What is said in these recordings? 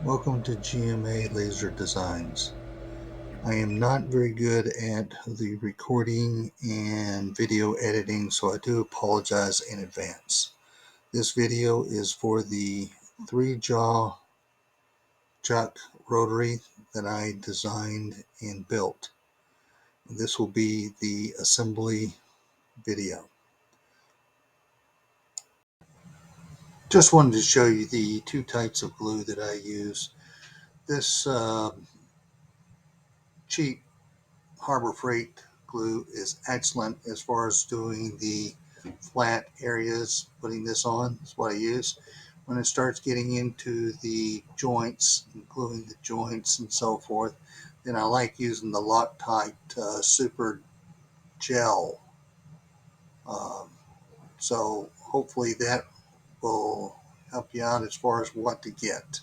Welcome to GMA Laser Designs. I am not very good at the recording and video editing, so I do apologize in advance. This video is for the 3-jaw chuck rotary that I designed and built. This will be the assembly video. Just wanted to show you the two types of glue that I use. This cheap Harbor Freight glue is excellent as far as doing the flat areas. Putting this on is what I use. When it starts getting into the joints, gluing the joints and so forth, then I like using the Loctite Super Gel. Um, so hopefully that will help you out as far as what to get.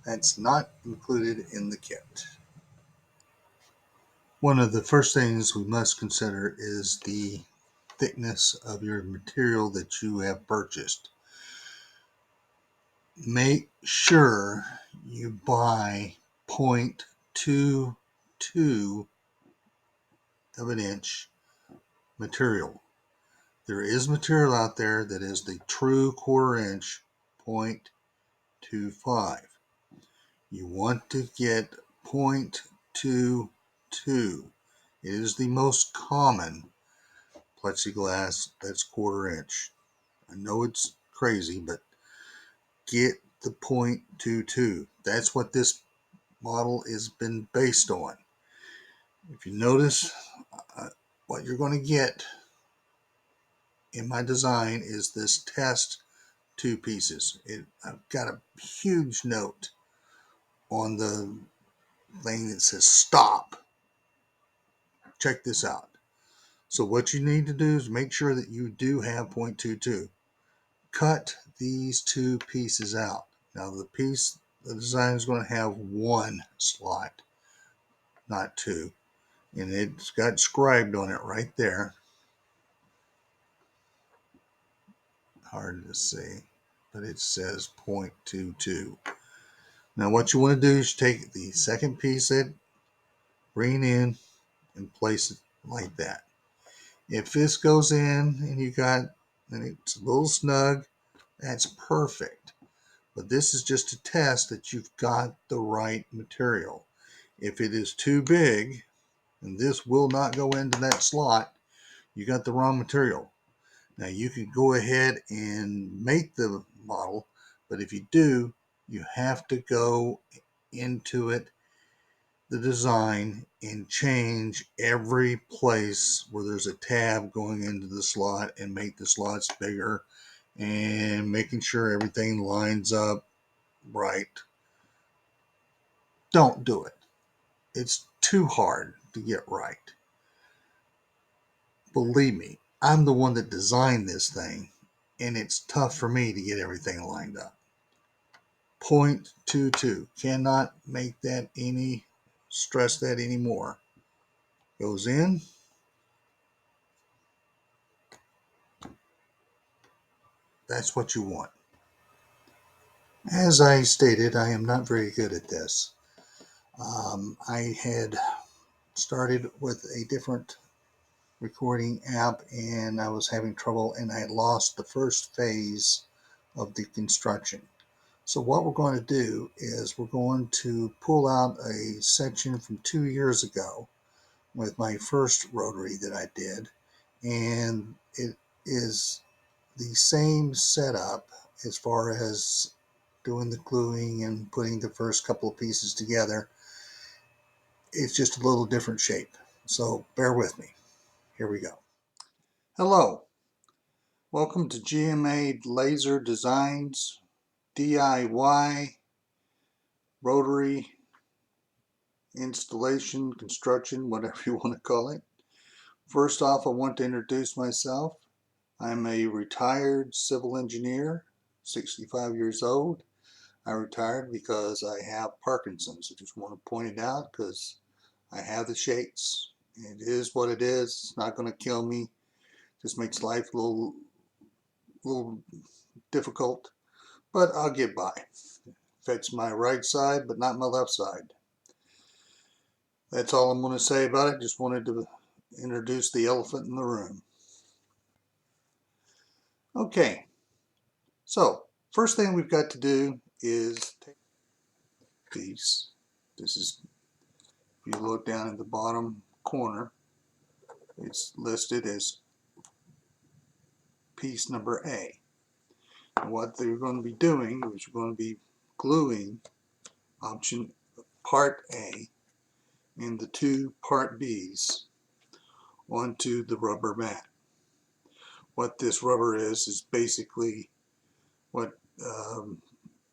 That's not included in the kit. One of the first things we must consider is the thickness of your material that you have purchased. Make sure you buy 0.22 of an inch material. There is material out there that is the true quarter inch 0.25. You want to get 0.22. It is the most common plexiglass that's quarter inch. I know it's crazy, but get the 0.22. That's what this model has been based on. If you notice, what you're going to get in my design is this test two pieces. I've got a huge note on the thing that says stop. Check this out. So what you need to do is make sure that you do have 0.22. Cut these two pieces out. Now the design is going to have one slot, not two. And it's got scribed on it right there. Hard to see, but it says 0.22. Now what you want to do is take the second piece that bring it in and place it like that. If this goes in and it's a little snug, that's perfect. But this is just to test that you've got the right material. If it is too big, and this will not go into that slot, you got the wrong material. Now you can go ahead and make the model, but if you do, you have to go into it, the design, and change every place where there's a tab going into the slot and make the slots bigger and making sure everything lines up right. Don't do it. It's too hard to get right. Believe me, I'm the one that designed this thing, and it's tough for me to get everything lined up. 0.22. Cannot make that stress that anymore. Goes in. That's what you want. As I stated, I am not very good at this. I had started with a different recording app and I was having trouble and I had lost the first phase of the construction. So what we're going to do is we're going to pull out a section from 2 years ago with my first rotary that I did, and it is the same setup as far as doing the gluing and putting the first couple of pieces together. It's just a little different shape, so bear with me. Here we go. Hello, welcome to GMA Laser Designs DIY rotary installation, construction, whatever you want to call it. First off, I want to introduce myself. I'm a retired civil engineer, 65 years old. I retired because I have Parkinson's. I just want to point it out because I have the shakes. It is what it is. It's not going to kill me. Just makes life a little difficult, but I'll get by. Affects my right side, but not my left side. That's all I'm going to say about it. Just wanted to introduce the elephant in the room. Okay, so first thing we've got to do is take a piece. This is, if you look down at the bottom corner, it's listed as piece number A. And what they're going to be doing is we're going to be gluing option part A and the two part B's onto the rubber mat. What this rubber is basically what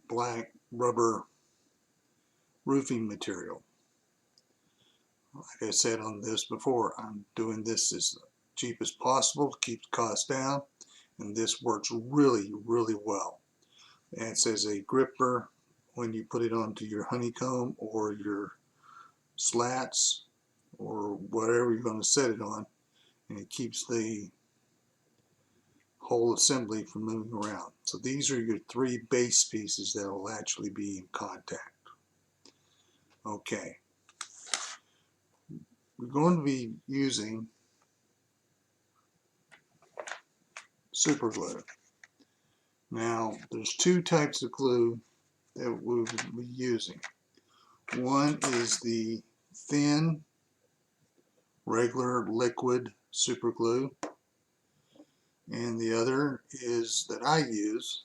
black rubber roofing material. Like I said on this before, I'm doing this as cheap as possible to keep the cost down, and this works really, really well. And it's as a gripper when you put it onto your honeycomb or your slats or whatever you're going to set it on, and it keeps the whole assembly from moving around. So these are your three base pieces that will actually be in contact. Okay, we're going to be using super glue. Now there's two types of glue that we'll be using. One is the thin regular liquid super glue, and the other is that I use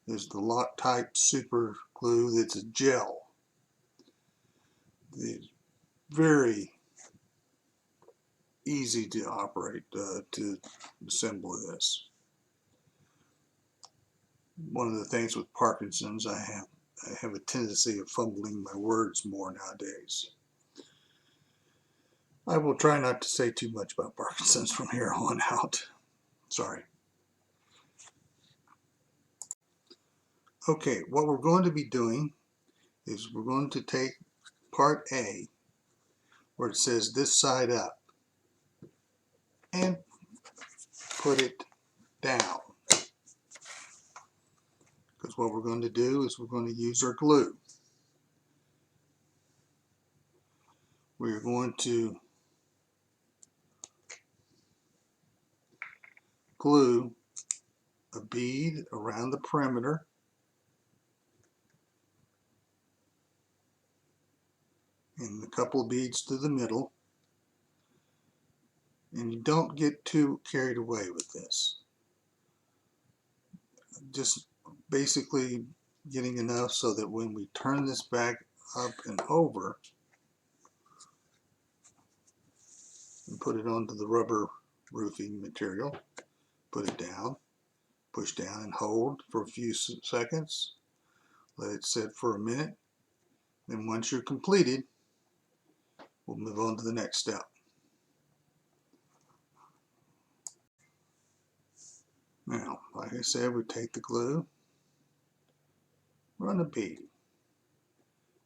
is the Loctite super glue that's a gel. It's very easy to operate, to assemble this. One of the things with Parkinson's, I have a tendency of fumbling my words more nowadays. I will try not to say too much about Parkinson's from here on out. Sorry. Okay, what we're going to be doing is we're going to take part A, where it says this side up, and put it down. Because what we're going to do is we're going to use our glue. We're going to glue a bead around the perimeter, and a couple of beads to the middle, and you don't get too carried away with this. Just basically getting enough so that when we turn this back up and over and put it onto the rubber roofing material, put it down, push down and hold for a few seconds, let it sit for a minute, then once you're completed, we'll move on to the next step. Now, like I said, we take the glue, run a bead.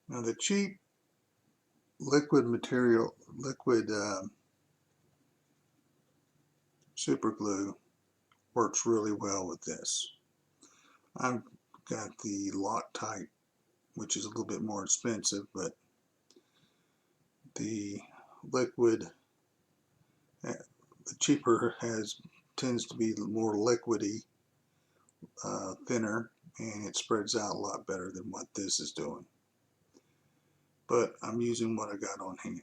Now the cheap liquid material, super glue works really well with this. I've got the Loctite, which is a little bit more expensive, but the liquid, the cheaper, tends to be more liquidy, thinner, and it spreads out a lot better than what this is doing. But I'm using what I got on hand.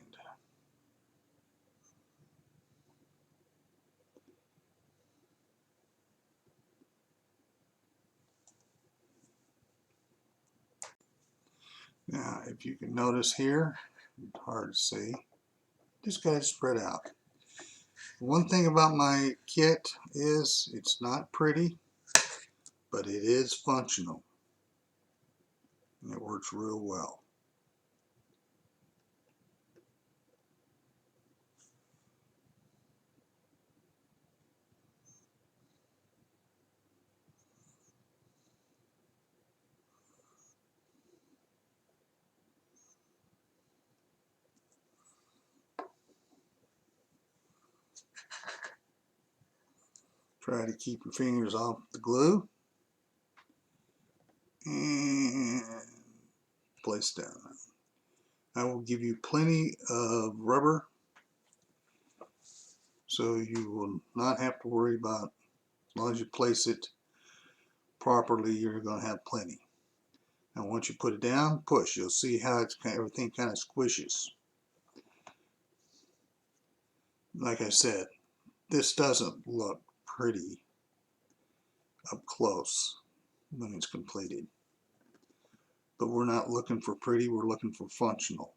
Now, if you can notice here, it's hard to see, just got it spread out. One thing about my kit is it's not pretty, but it is functional. And it works real well. Try to keep your fingers off the glue. And place down. I will give you plenty of rubber, so you will not have to worry about, as long as you place it properly, you're going to have plenty. And once you put it down, push. You'll see how it's everything kind of squishes. Like I said, this doesn't look pretty up close when it's completed. But we're not looking for pretty, we're looking for functional.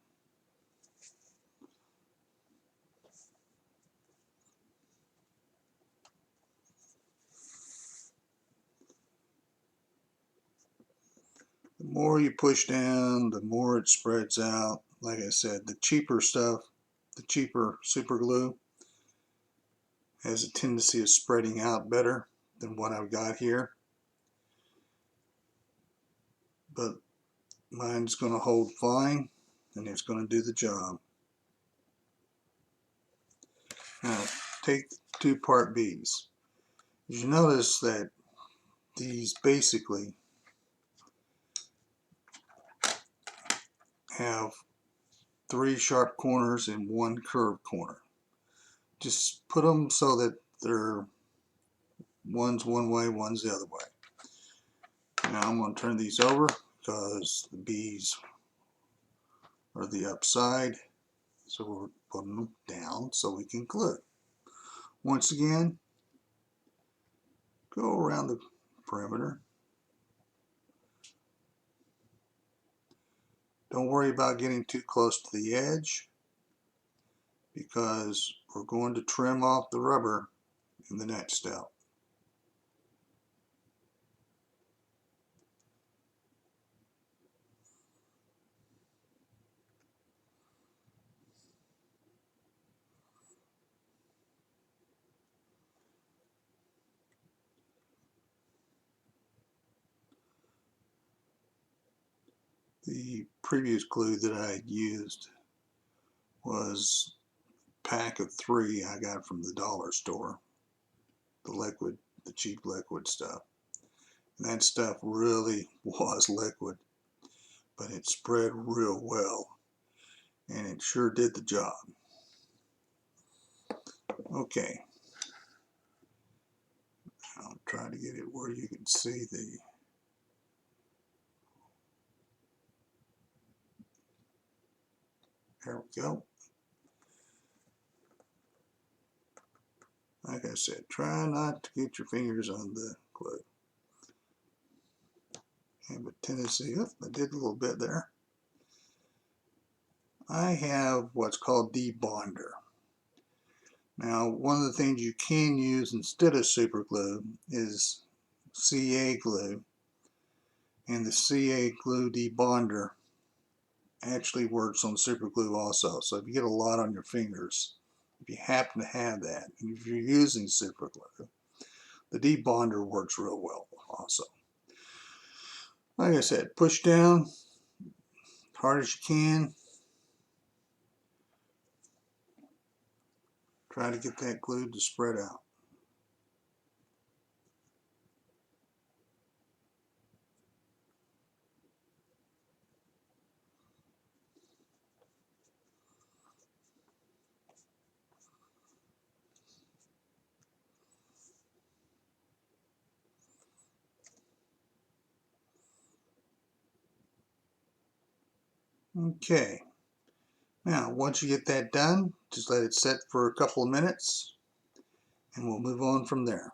The more you push down, the more it spreads out. Like I said, the cheaper stuff, the cheaper super glue, has a tendency of spreading out better than what I've got here. But mine's going to hold fine, and it's going to do the job. Now, take two part Bs. You notice that these basically have 3 sharp corners and 1 curved corner. Just put them so that they're one's one way, one's the other way. Now I'm going to turn these over because the B's are the upside, so we're putting them down so we can glue. Once again, go around the perimeter. Don't worry about getting too close to the edge, because we're going to trim off the rubber in the next step. The previous glue that I used was a pack of 3 I got from the dollar store. The liquid, the cheap liquid stuff. And that stuff really was liquid, but it spread real well, and it sure did the job. Okay, I'll try to get it where you can see the there we go. Like I said, try not to get your fingers on the glue. Have a tendency, oh, I did a little bit there. I have what's called debonder. Now, one of the things you can use instead of super glue is CA glue, and the CA glue debonder actually works on super glue also. So if you get a lot on your fingers, if you happen to have that, and if you're using super glue, the debonder works real well also. Like I said, push down hard as you can. Try to get that glue to spread out. Okay, now once you get that done, just let it set for a couple of minutes and we'll move on from there.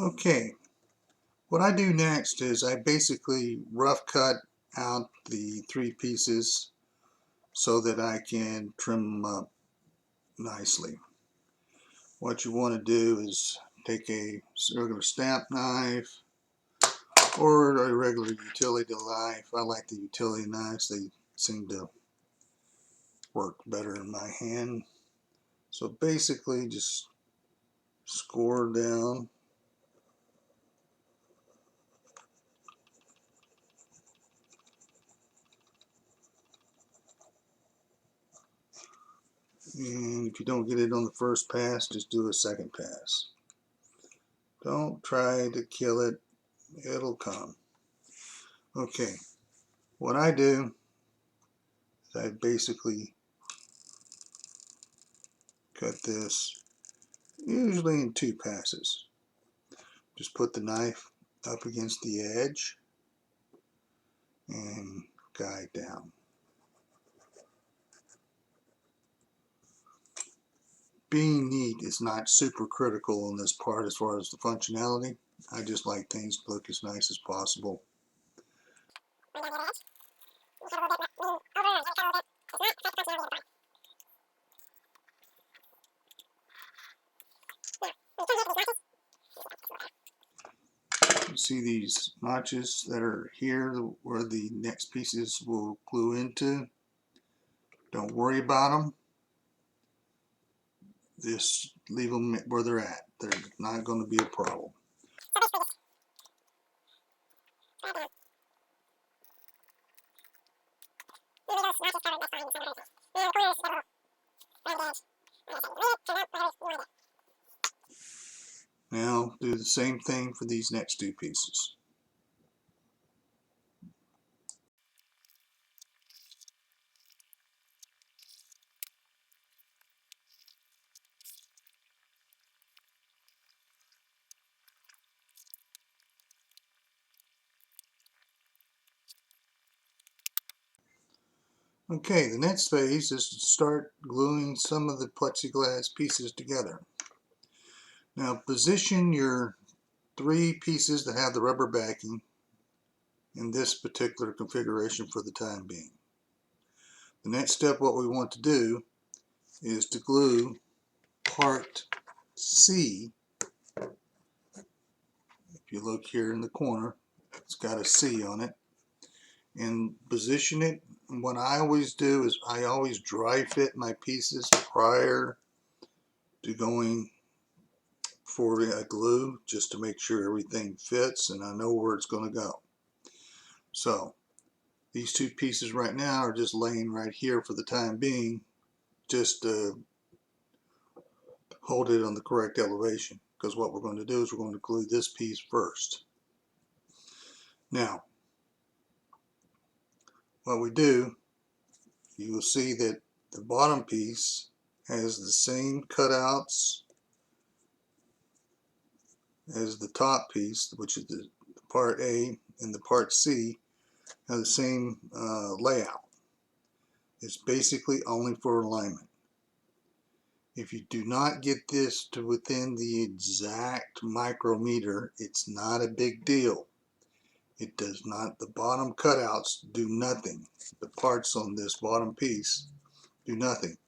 Okay, what I do next is I basically rough cut out the 3 pieces so that I can trim them up nicely. What you want to do is take a regular stamp knife or a regular utility knife. I like the utility knives, they seem to work better in my hand. So basically just score down. And if you don't get it on the first pass, just do a second pass. Don't try to kill it, it'll come. Okay, what I do is I basically cut this usually in 2 passes. Just put the knife up against the edge and guide down. Being neat is not super critical on this part as far as the functionality. I just like things to look as nice as possible. You see these notches that are here where the next pieces will glue into. Don't worry about them. Just leave them where they're at. They're not going to be a problem. Now do the same thing for these next 2 pieces. Okay, the next phase is to start gluing some of the plexiglass pieces together. Now position your 3 pieces that have the rubber backing in this particular configuration for the time being. The next step, what we want to do is to glue part C. If you look here in the corner, it's got a C on it, and position it. And what I always do is I always dry fit my pieces prior to going for a glue, just to make sure everything fits and I know where it's going to go. So these 2 pieces right now are just laying right here for the time being, just to hold it on the correct elevation, because what we're going to do is we're going to glue this piece first. Now what we do, you will see that the bottom piece has the same cutouts as the top piece, which is the part A, and the part C have the same layout. It's basically only for alignment. If you do not get this to within the exact micrometer, it's not a big deal. It does not, the bottom cutouts do nothing. The parts on this bottom piece do nothing.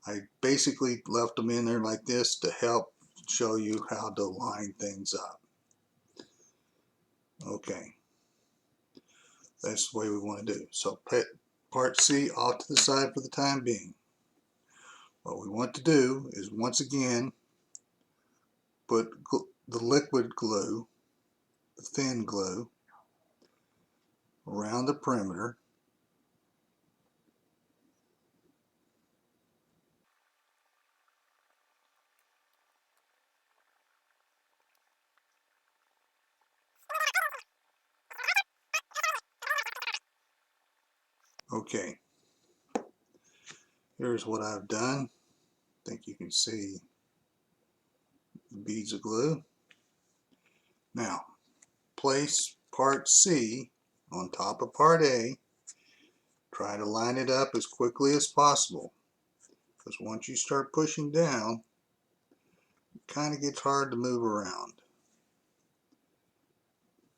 I basically left them in there like this to help show you how to line things up. Okay, that's the way we want to do. So put part C off to the side for the time being. What we want to do is, once again, put the liquid glue, the thin glue, around the perimeter. Okay, here's what I've done. I think you can see the beads of glue. Now, place part C on top of part A. Try to line it up as quickly as possible, because once you start pushing down, it kind of gets hard to move around.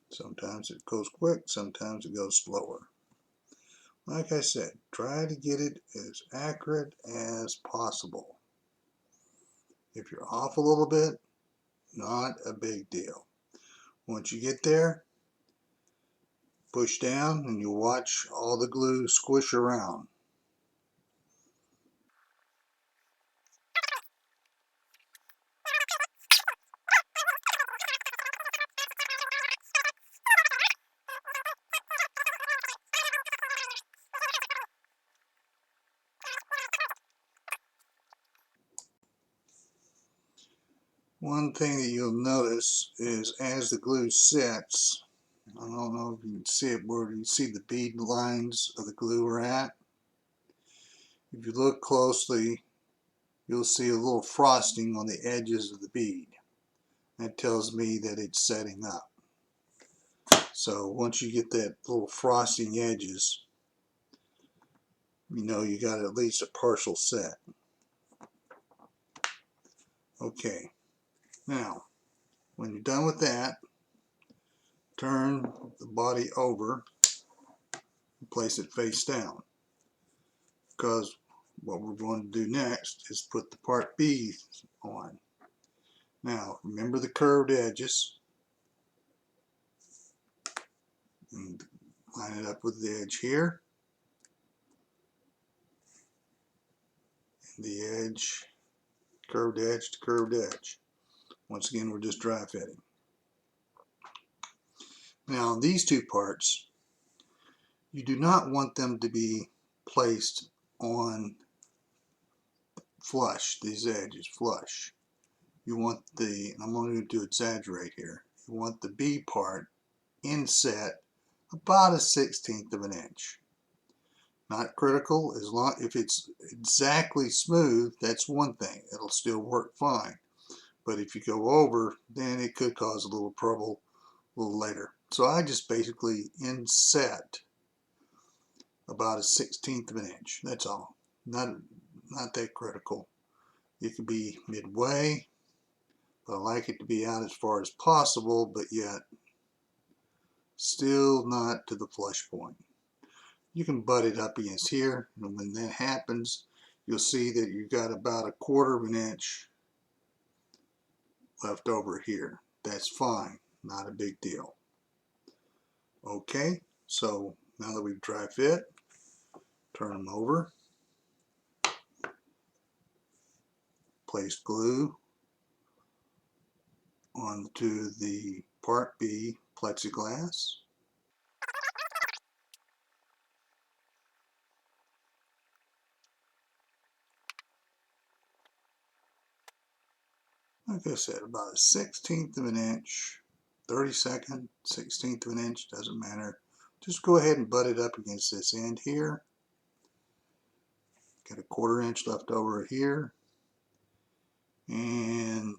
Sometimes it goes quick, sometimes it goes slower. Like I said, try to get it as accurate as possible. If you're off a little bit, not a big deal. Once you get there, push down and you'll watch all the glue squish around. One thing that you'll notice is as the glue sets, don't know if you can see it where you see the bead lines of the glue are at. If you look closely, you'll see a little frosting on the edges of the bead. That tells me that it's setting up. So once you get that little frosting edges, you know you got at least a partial set. Okay, now when you're done with that, turn the body over and place it face down, because what we're going to do next is put the part B on. Now remember the curved edges and line it up with the edge here, and the edge, curved edge to curved edge. Once again, we're just dry fitting. Now these two parts, you do not want them to be placed on flush, these edges flush. You want the, and I'm going to exaggerate here, you want the B part inset about a 1/16 of an inch. Not critical, as long if it's exactly smooth, that's one thing, it'll still work fine. But if you go over, then it could cause a little trouble a little later. So I just basically inset about a 1/16 of an inch. That's all. Not that critical. It could be midway, but I like it to be out as far as possible, but yet still not to the flush point. You can butt it up against here, and when that happens, you'll see that you've got about 1/4 of an inch left over here. That's fine, not a big deal. Okay, so now that we've dry fit, turn them over, place glue onto the part B plexiglass. Like I said, about a 1/16 of an inch, 32nd, 1/16 of an inch, doesn't matter. Just go ahead and butt it up against this end here. Got a 1/4 inch left over here. And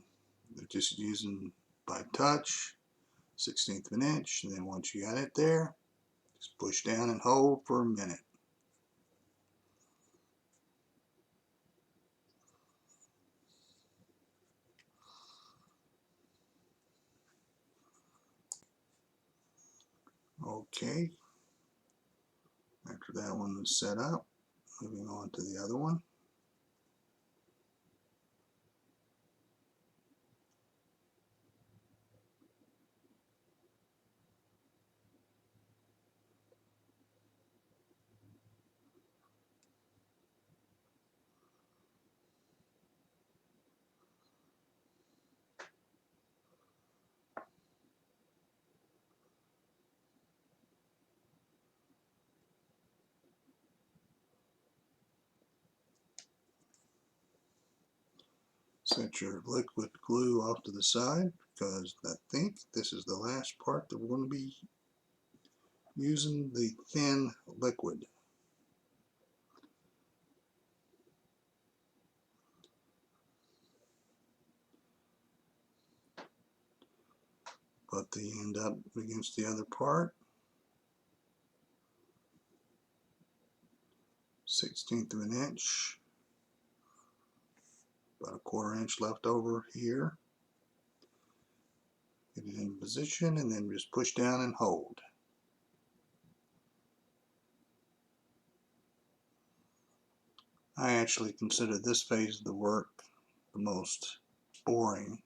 they're just using by touch, 1/16 of an inch. And then once you got it there, just push down and hold for a minute. Okay, after that one is set up, moving on to the other one. Set your liquid glue off to the side, because I think this is the last part that we're going to be using the thin liquid. Put the end up against the other part, 1/16 of an inch, about a 1/4 inch left over here. Get it in position and then just push down and hold. I actually consider this phase of the work the most boring,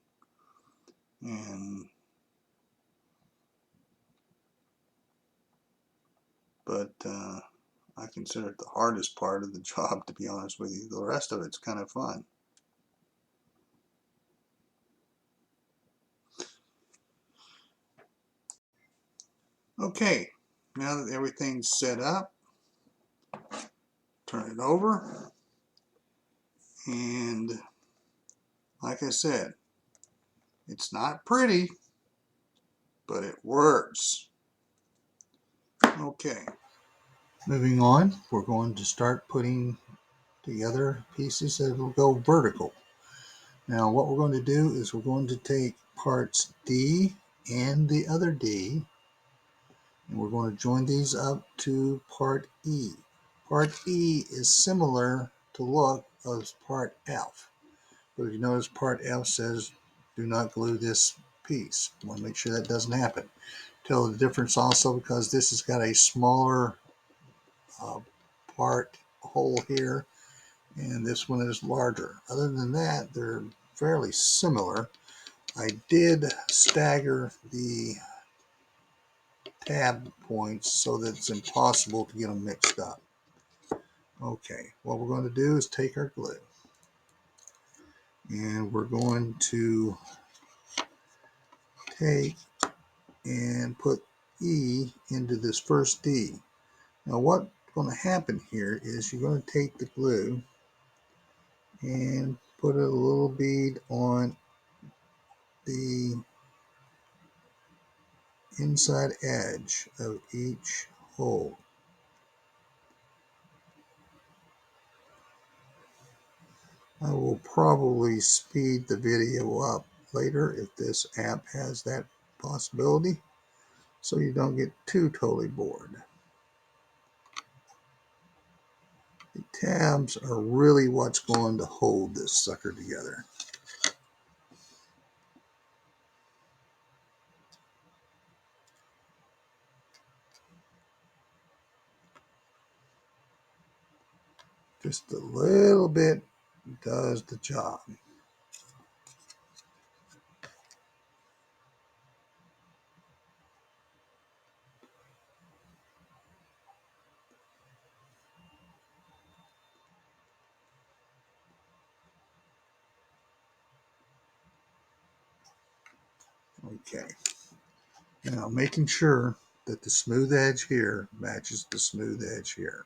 but I consider it the hardest part of the job, to be honest with you. The rest of it's kind of fun. Okay, now that everything's set up, turn it over, and like I said, it's not pretty, but it works. Okay, moving on, we're going to start putting together pieces that will go vertical. Now what we're going to do is we're going to take parts D and the other D, and we're going to join these up to part E. Part E is similar to look as part F, but if you notice, part F says do not glue this piece. You want to make sure that doesn't happen. Tell the difference also because this has got a smaller part hole here, and this one is larger. Other than that, they're fairly similar. I did stagger the tab points so that it's impossible to get them mixed up. Okay, what we're going to do is take our glue and we're going to take and put E into this first D. Now what's going to happen here is you're going to take the glue and put a little bead on the inside edge of each hole. I will probably speed the video up later if this app has that possibility, so you don't get too totally bored. The tabs are really what's going to hold this sucker together. Just a little bit does the job. Okay. Now making sure that the smooth edge here matches the smooth edge here.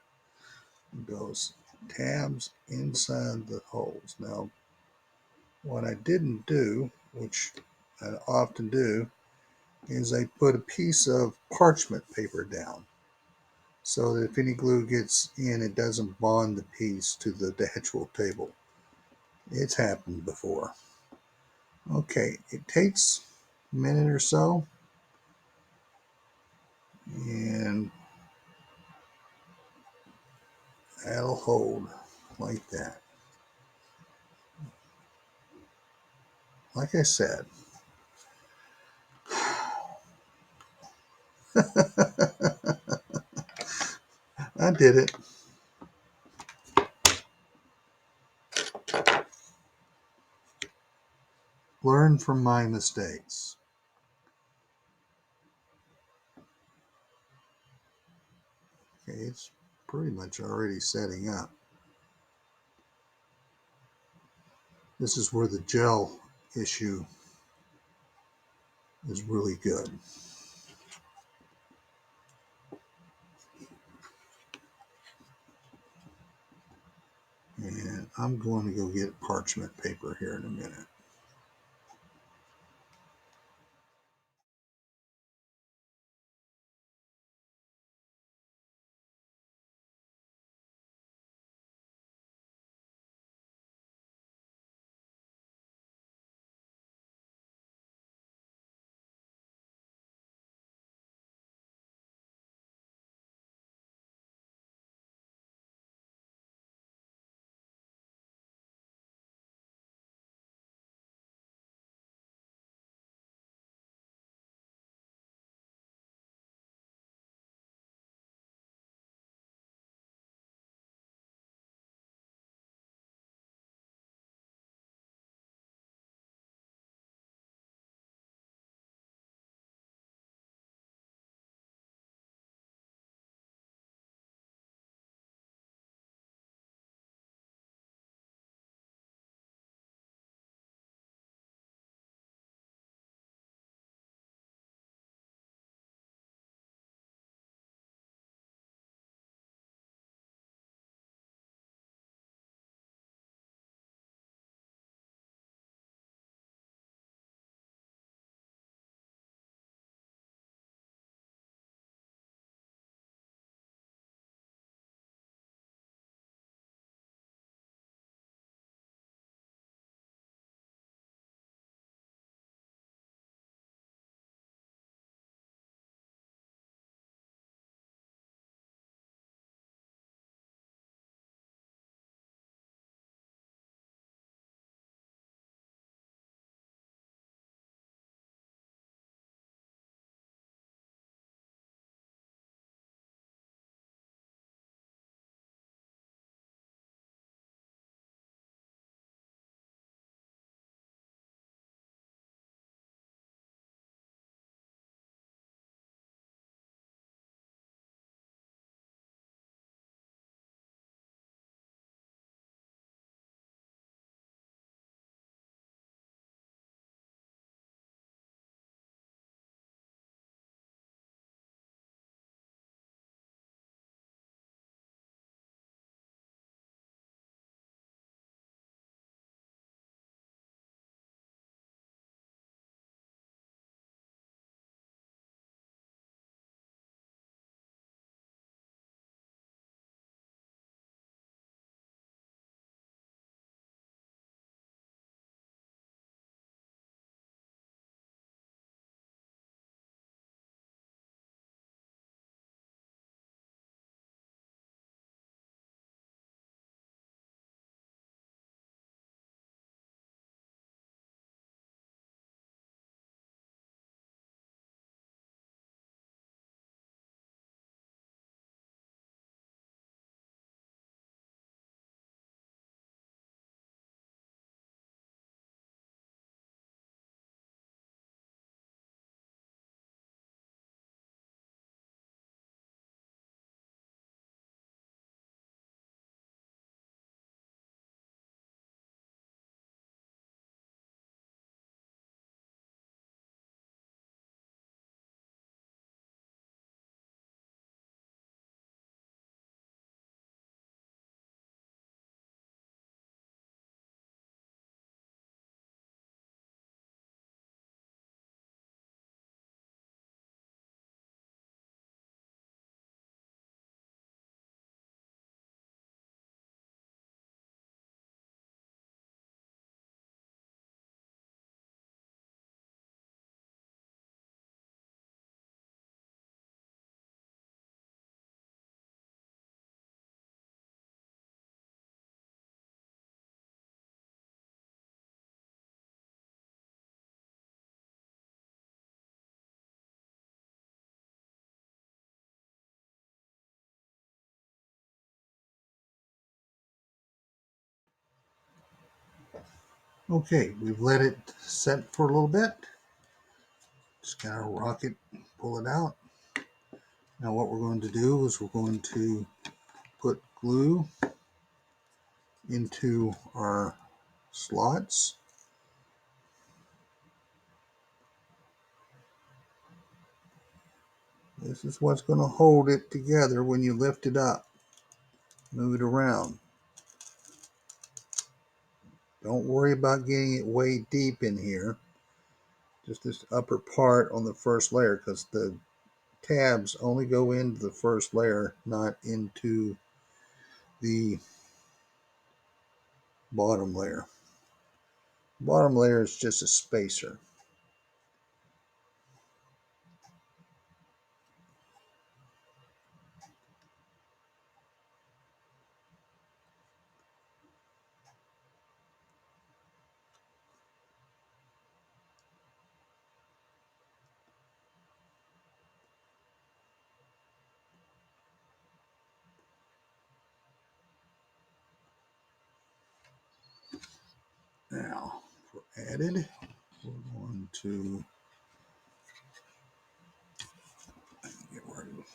It goes tabs inside the holes. Now what I didn't do, which I often do, is I put a piece of parchment paper down so that if any glue gets in, it doesn't bond the piece to the actual table. It's happened before. Okay, it takes a minute or so, and that'll hold like that. Like I said, I did it. Learn from my mistakes. Okay, it's pretty much already setting up. This is where the gel issue is really good. And I'm going to go get parchment paper here in a minute. Okay, we've let it set for a little bit. Just kind of rock it, pull it out. Now what we're going to do is we're going to put glue into our slots. This is what's going to hold it together when you lift it up. Move it around. Don't worry about getting it way deep in here. Just this upper part on the first layer, because the tabs only go into the first layer, not into the bottom layer. Bottom layer is just a spacer. Now, for added, we're going to get rid of.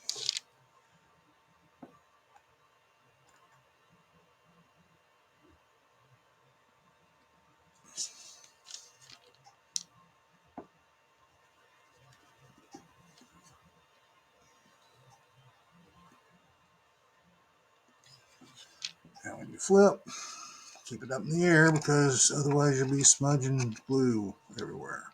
Now when you flip, keep it up in the air because otherwise you'll be smudging glue everywhere.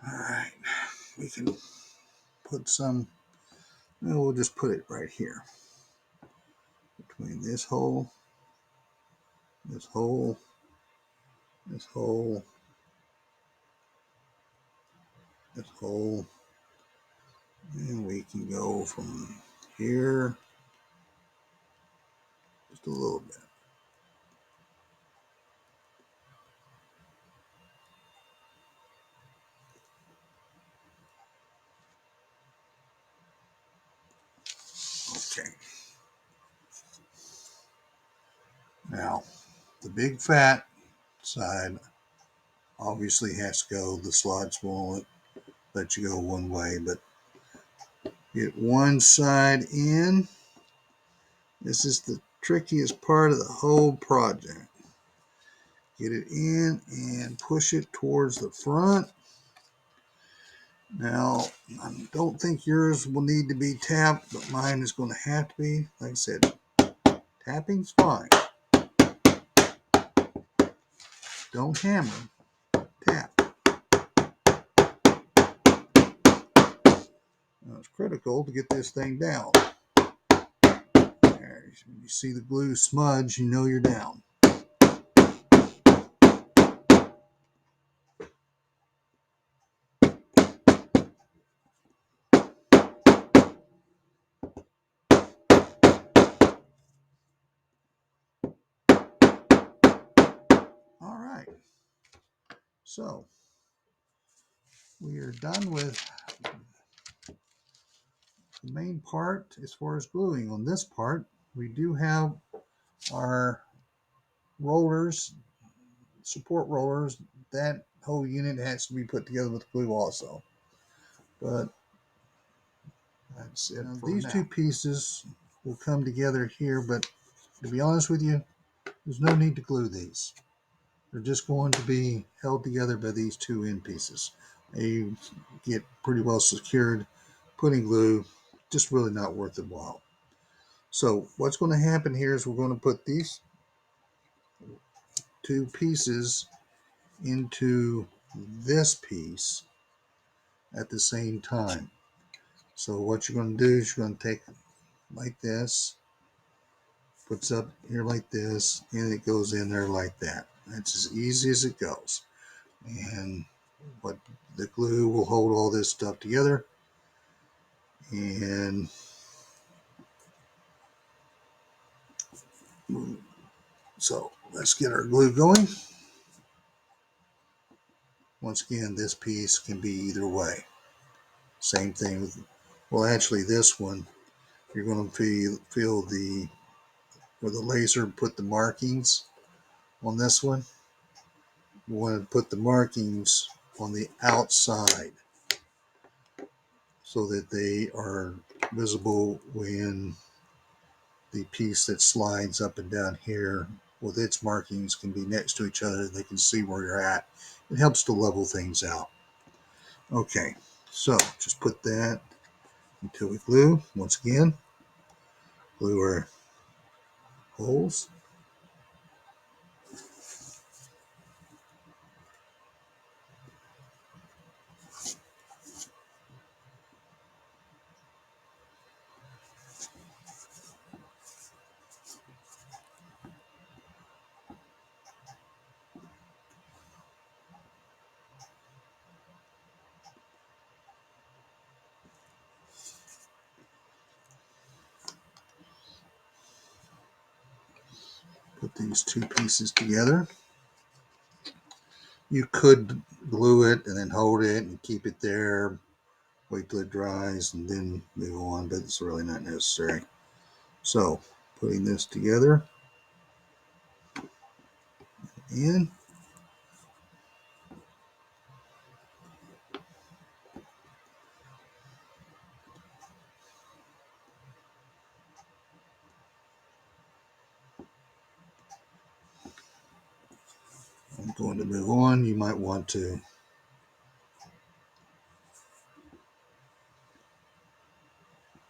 Alright, we can put some, we'll just put it right here. Between this hole, this hole, this hole, this hole, and we can go from here just a little bit. Okay. Now, the big fat side obviously has to go. The slots won't let you go one way, but get one side in. This is the trickiest part of the whole project. Get it in and push it towards the front. Now, I don't think yours will need to be tapped, but mine is going to have to be. Like I said, tapping's fine. Don't hammer, tap. Now, it's critical to get this thing down. There, when you see the glue smudge, you know you're down. All right. So, we are done with the main part as far as gluing. On this part, we do have our rollers, support rollers. That whole unit has to be put together with glue also. But that's it. Now, these two pieces will come together here, but to be honest with you, there's no need to glue these. They're just going to be held together by these two end pieces. They get pretty well secured. Putting glue, just really not worth the while. So what's going to happen here is we're going to put these two pieces into this piece at the same time. So what you're going to do is you're going to take like this, puts up here like this, and it goes in there like that. That's as easy as it goes. And what the glue will hold all this stuff together. And so let's get our glue going. Once again, this piece can be either way. Same thing with, well, actually this one, you're going to feel the, where the laser put the markings on this one. You want to put the markings on the outside so that they are visible when the piece that slides up and down here with its markings can be next to each other. They can see where you're at. It helps to level things out. Okay, so just put that until we glue. Once again, glue our holes. Put these two pieces together. You could glue it and then hold it and keep it there, wait till it dries, and then move on, but it's really not necessary. So, putting this together, and I'm going to move on. You might want to,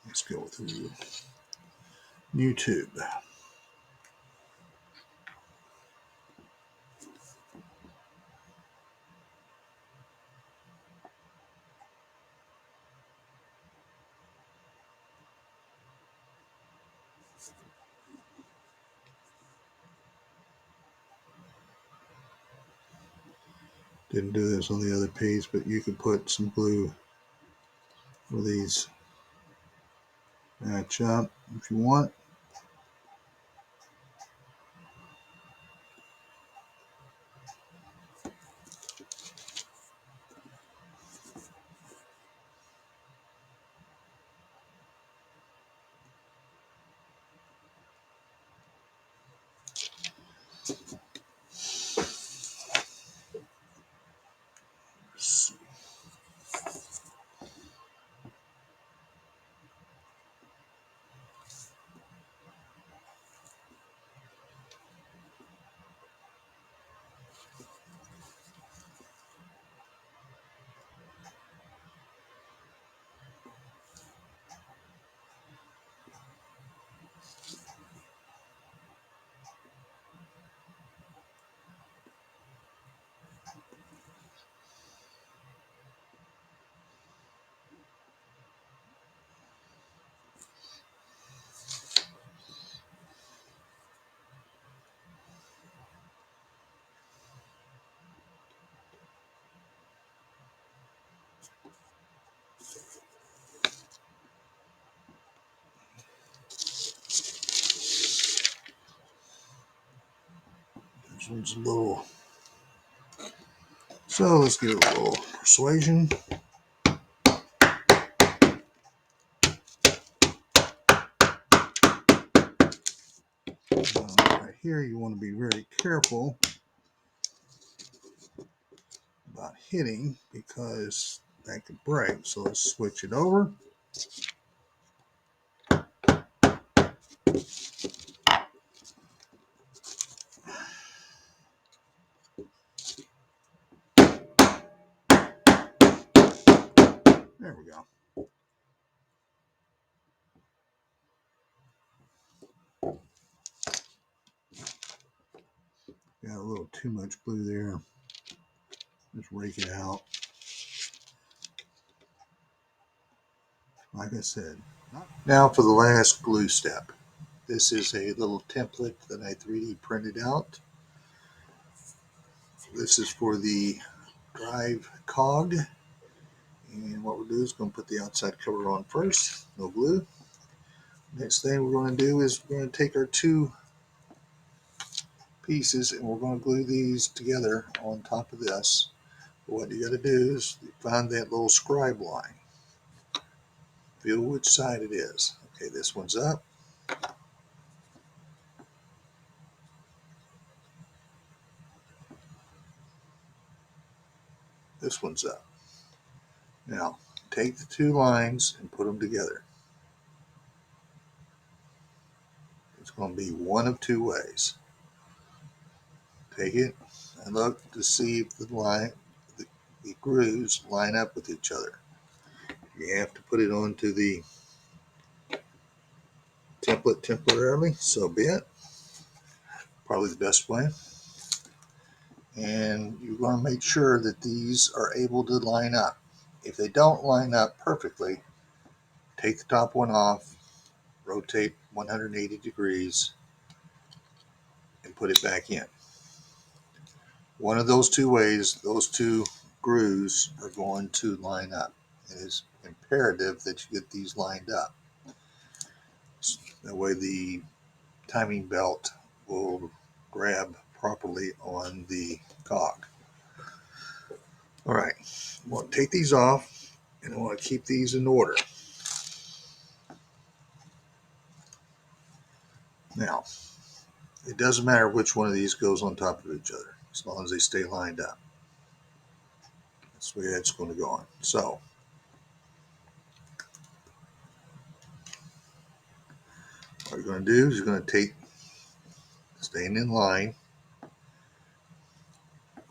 let's go through YouTube. Didn't do this on the other piece, but you could put some glue where these match up if you want. This one's a little, so let's give it a little persuasion. Right here, you want to be very careful about hitting because that could break. So let's switch it over. There we go. Got a little too much glue there. Just rake it out. Like I said. Now for the last glue step. This is a little template that I 3D printed out. This is for the drive cog. And what we'll do is going to put the outside cover on first, no glue. Next thing we're going to do is we're going to take our two pieces and we're going to glue these together on top of this. What you got to do is find that little scribe line. Feel which side it is. Okay, this one's up. This one's up. Now, take the two lines and put them together. It's going to be one of two ways. Take it and look to see if the grooves line up with each other. You have to put it onto the template temporarily, so be it. Probably the best way. And you're going to make sure that these are able to line up. If they don't line up perfectly, take the top one off, rotate 180 degrees, and put it back in. One of those two ways, those two grooves are going to line up. It is imperative that you get these lined up. That way the timing belt will grab properly on the cog. All right, I want to take these off and I want to keep these in order. Now, it doesn't matter which one of these goes on top of each other as long as they stay lined up. That's the way it's going to go on. So, what you're going to do is you're going to take, staying in line,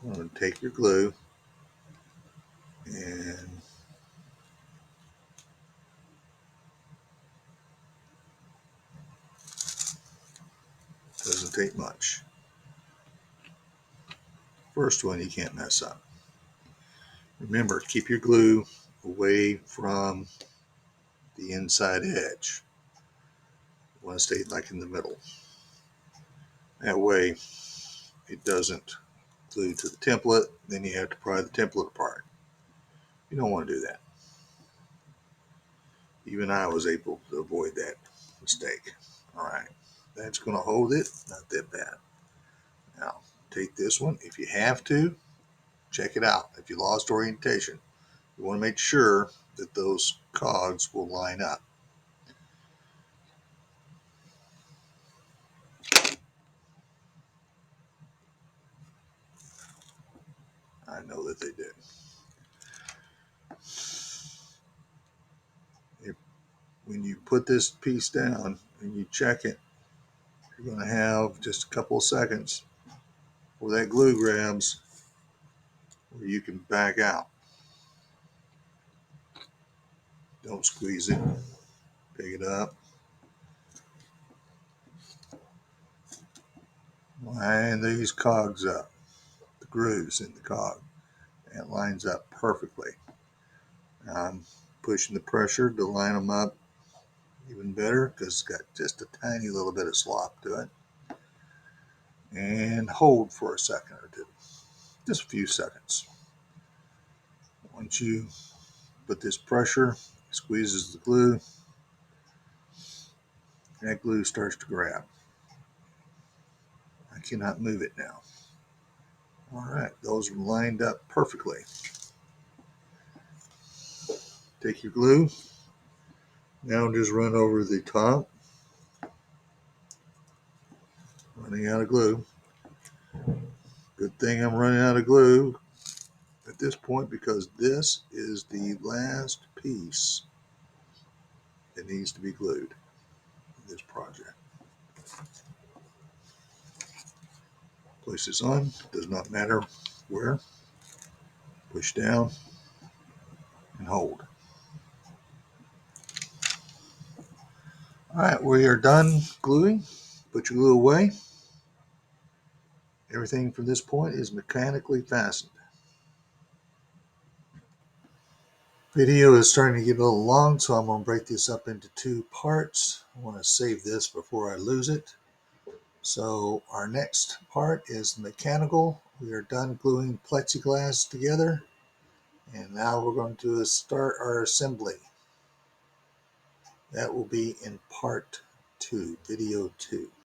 you're going to take your glue and it doesn't take much. First one you can't mess up. Remember, keep your glue away from the inside edge. You want to stay like in the middle. That way it doesn't glue to the template, then you have to pry the template apart. You don't want to do that. Even I was able to avoid that mistake. All right, that's going to hold it, not that bad. Now, take this one. If you have to, check it out. If you lost orientation, you want to make sure that those cogs will line up. I know that they do. When you put this piece down and you check it, you're going to have just a couple of seconds where that glue grabs, where you can back out. Don't squeeze it. Pick it up. Line these cogs up, the grooves in the cog. It lines up perfectly. I'm pushing the pressure to line them up even better because it's got just a tiny little bit of slop to it. And hold for a second or two, just a few seconds. Once you put this pressure, squeezes the glue, that glue starts to grab. I cannot move it now. All right, those are lined up perfectly. Take your glue, now just run over the top. Running out of glue. Good thing I'm running out of glue at this point because this is the last piece that needs to be glued in this project. Place this on, does not matter where. Push down and hold. All right, we are done gluing. Put your glue away. Everything from this point is mechanically fastened. Video is starting to get a little long, so I'm going to break this up into two parts. I want to save this before I lose it. So our next part is mechanical. We are done gluing plexiglass together, and now we're going to start our assembly. That will be in part 2, video 2.